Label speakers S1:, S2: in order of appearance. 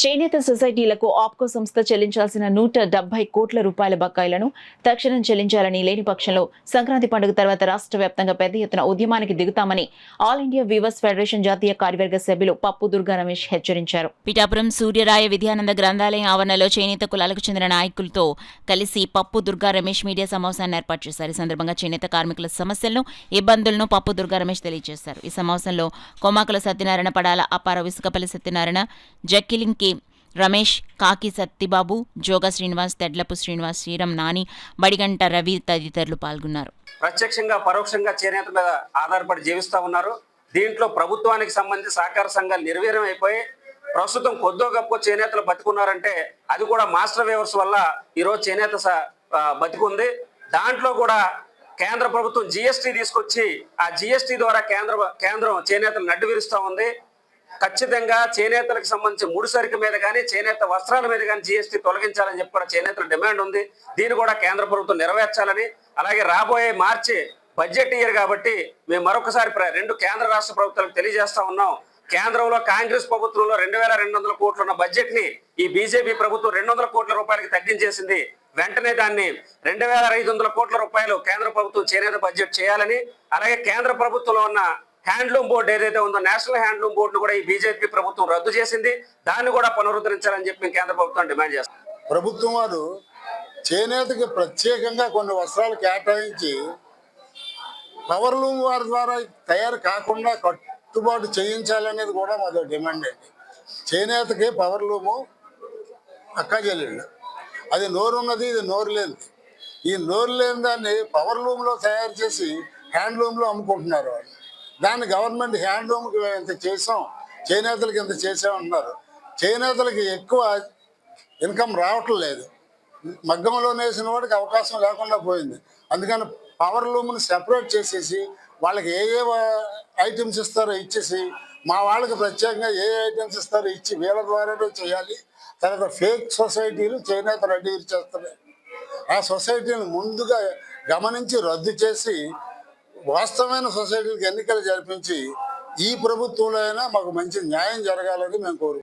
S1: చేనేత సొసైటీలకు ఆప్కో సంస్థ చెల్లించాల్సిన 170 కోట్ల రూపాయల బకాయిలను తక్షణం చెల్లించాలని లేని పక్షంలో సంక్రాంతి పండుగ తర్వాత రాష్ట్ర వ్యాప్తంగా పెద్ద ఎత్తున ఉద్యమానికి దిగుతామని ఆల్ ఇండియా వీవర్స్ ఫెడరేషన్ జాతీయ కార్యవర్గ సభ్యులు పప్పు దుర్గా రమేష్ హెచ్చరించారు. పిఠాపురం సూర్యరాయ విద్యానంద గ్రంథాలయం ఆవరణలో చేనేత కులాలకు చెందిన నాయకులతో కలిసి పప్పు దుర్గా రమేష్ మీడియా సమావేశాన్ని ఏర్పాటు చేశారు. ఈ సందర్భంగా చేనేత కార్మికుల సమస్యలను, ఇబ్బందులను పప్పు దుర్గా రమేష్ తెలియజేశారు. ఈ సమావేశంలో కొమాకుల సత్యనారాయణ, పడాల అప్పారావు, ఇసుకపల్లి సత్యనారాయణ, జక్కిలింకి రమేష్, కాకి సత్తిబాబు, జోగా శ్రీనివాస్, తెడ్లపు శ్రీనివాస్, శ్రీరం నాని, బడిగంట రవి తదితరులు పాల్గొన్నారు.
S2: ప్రత్యక్షంగా పరోక్షంగా చేనేత మీద ఆధారపడి జీవిస్తూ ఉన్నారు. దీంట్లో ప్రభుత్వానికి సంబంధించి సహకార సంఘాలు నిర్వీర్యం అయిపోయి ప్రస్తుతం కొద్దో గొప్ప చేనేతలు బతుకున్నారంటే అది కూడా మాస్టర్ వేవర్స్ వల్ల ఈరోజు చేనేత బతికుంది. దాంట్లో కూడా కేంద్ర ప్రభుత్వం జిఎస్టీ తీసుకొచ్చి ఆ జిఎస్టీ ద్వారా కేంద్రం చేనేతలు నడ్డు విరుస్తూ ఉంది. ఖచ్చితంగా చేనేతలకు సంబంధించి ముడిసరికి మీద కానీ చేనేత వస్త్రాల మీద కానీ జిఎస్టీ తొలగించాలని చెప్పి కూడా చేనేతల డిమాండ్ ఉంది. దీన్ని కూడా కేంద్ర ప్రభుత్వం నెరవేర్చాలని, అలాగే రాబోయే మార్చి బడ్జెట్ ఇయర్ కాబట్టి మేము మరొకసారి రెండు కేంద్ర రాష్ట్ర ప్రభుత్వాలకు తెలియజేస్తా ఉన్నాం. కేంద్రంలో కాంగ్రెస్ ప్రభుత్వంలో 2200 కోట్లు ఉన్న బడ్జెట్ ని ఈ బీజేపీ ప్రభుత్వం 200 కోట్ల రూపాయలకి తగ్గించేసింది. వెంటనే దాన్ని 2500 కోట్ల రూపాయలు కేంద్ర ప్రభుత్వం చేనేత బడ్జెట్ చేయాలని, అలాగే కేంద్ర ప్రభుత్వంలో ఉన్న హ్యాండ్లూమ్ బోర్డు ఏదైతే ఉందో నేషనల్ హ్యాండ్లూమ్ బోర్డును కూడా ఈ బీజేపీ ప్రభుత్వం రద్దు చేసింది. దాన్ని కూడా పునరుద్ధరించాలని చెప్పి కేంద్ర ప్రభుత్వం డిమాండ్ చేస్తారు.
S3: ప్రభుత్వం వారు చేనేతకి ప్రత్యేకంగా కొన్ని వస్త్రాలు కేటాయించి పవర్లూమ్ వారి ద్వారా తయారు కాకుండా కట్టుబాటు చేయించాలనేది కూడా మాది డిమాండ్ అండి. చేనేతకి పవర్లూము అక్కజల్లిళ్ళు, అది నోరున్నది, ఇది నోరు లేనిది. ఈ నోరు లేని దాన్ని పవర్లూమ్లో తయారు చేసి హ్యాండ్లూమ్లో అమ్ముకుంటున్నారు వాళ్ళు. దాన్ని గవర్నమెంట్ హ్యాండ్లూమ్కి ఇంత చేసాం, చేనేతలకి ఇంత చేసామంటున్నారు. చేనేతలకి ఎక్కువ ఇన్కమ్ రావటం లేదు. మగ్గంలో నేసిన వాడికి అవకాశం లేకుండా పోయింది. అందుకని పవర్లూమ్ని సెపరేట్ చేసేసి వాళ్ళకి ఏ ఐటమ్స్ ఇస్తారో ఇచ్చేసి మా వాళ్ళకి ప్రత్యేకంగా ఏ ఐటమ్స్ ఇస్తారో ఇచ్చి వీళ్ళ ద్వారానే చేయాలి. తర్వాత ఫేక్ సొసైటీలు చేనేత రెడీ చేస్తున్నాయి. ఆ సొసైటీని ముందుగా గమనించి రద్దు చేసి వాస్తవమైన సొసైటీలకు ఎన్నికలు జరిపించి ఈ ప్రభుత్వంలో అయినా మాకు మంచి న్యాయం జరగాలని మేము కోరుకుంటున్నాం.